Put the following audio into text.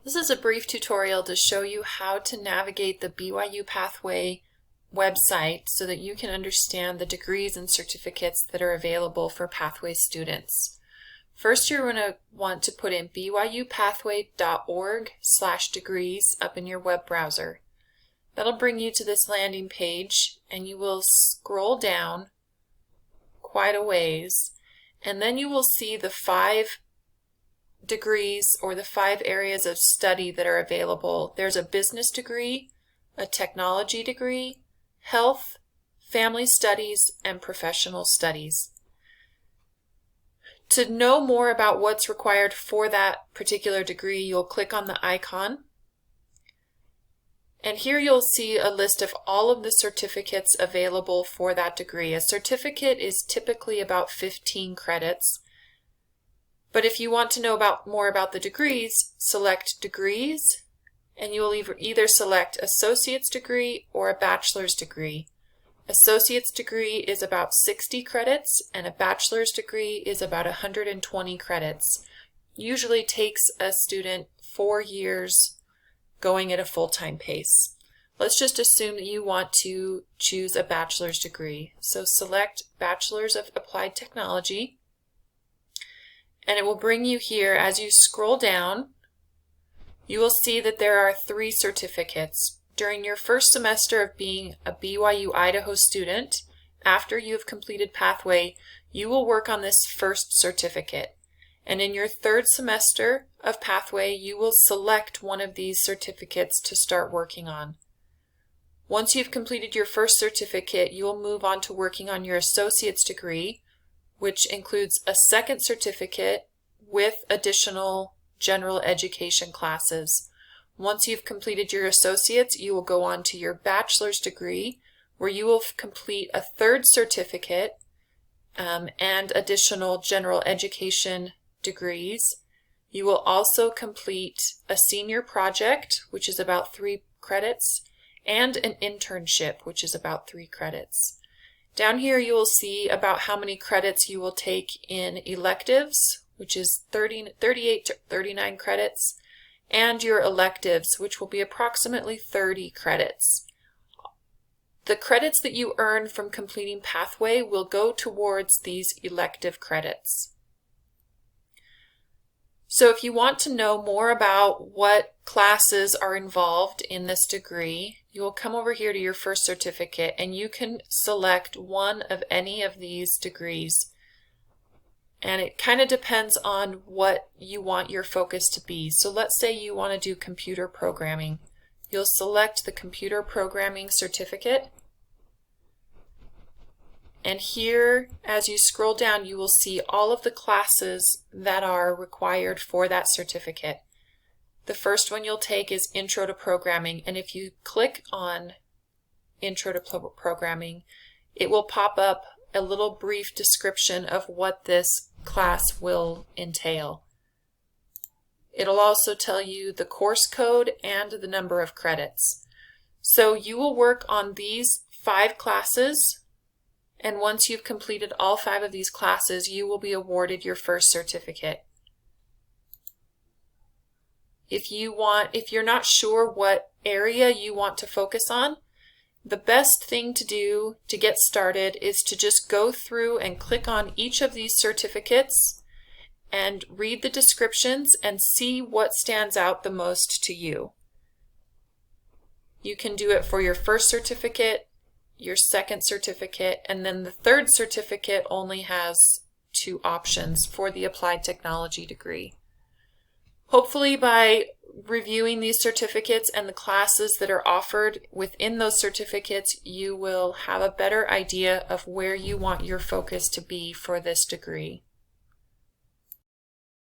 This is a brief tutorial to show you how to navigate the BYU Pathway website so that you can understand the degrees and certificates that are available for Pathway students. First, you're going to want to put in byupathway.org/degrees up in your web browser. That'll bring you to this landing page, and you will scroll down quite a ways, and then you will see the 5 degrees or the 5 areas of study that are available. There's a business degree, a technology degree, health, family studies, and professional studies. To know more about what's required for that particular degree, you'll click on the icon. And here you'll see a list of all of the certificates available for that degree. A certificate is typically about 15 credits. But if you want to know more about the degrees, select degrees, and you will either select associate's degree or a bachelor's degree. Associate's degree is about 60 credits, and a bachelor's degree is about 120 credits. Usually takes a student 4 years going at a full-time pace. Let's just assume that you want to choose a bachelor's degree. So select Bachelor's of Applied Technology, and it will bring you here. As you scroll down, you will see that there are 3 certificates. During your first semester of being a BYU Idaho student, after you have completed Pathway, you will work on this first certificate. And in your 3rd semester of Pathway, you will select one of these certificates to start working on. Once you've completed your first certificate, you will move on to working on your associate's degree, which includes a 2nd certificate with additional general education classes. Once you've completed your associates, you will go on to your bachelor's degree, where you will complete a 3rd certificate and additional general education degrees. You will also complete a senior project, which is about 3 credits, and an internship, which is about 3 credits. Down here you will see about how many credits you will take in electives, which is 38 to 39 credits, and your electives, which will be approximately 30 credits. The credits that you earn from completing Pathway will go towards these elective credits. So if you want to know more about what classes are involved in this degree, you will come over here to your first certificate, and you can select one of any of these degrees. And it kind of depends on what you want your focus to be. So let's say you want to do computer programming. You'll select the computer programming certificate. And here, as you scroll down, you will see all of the classes that are required for that certificate. The first one you'll take is Intro to Programming, and if you click on Intro to Programming, it will pop up a little brief description of what this class will entail. It'll also tell you the course code and the number of credits. So you will work on these 5 classes, and once you've completed all 5 of these classes, you will be awarded your first certificate. If you're not sure what area you want to focus on, the best thing to do to get started is to just go through and click on each of these certificates and read the descriptions and see what stands out the most to you. You can do it for your first certificate, your 2nd certificate, and then the 3rd certificate only has 2 options for the applied technology degree. Hopefully by reviewing these certificates and the classes that are offered within those certificates, you will have a better idea of where you want your focus to be for this degree.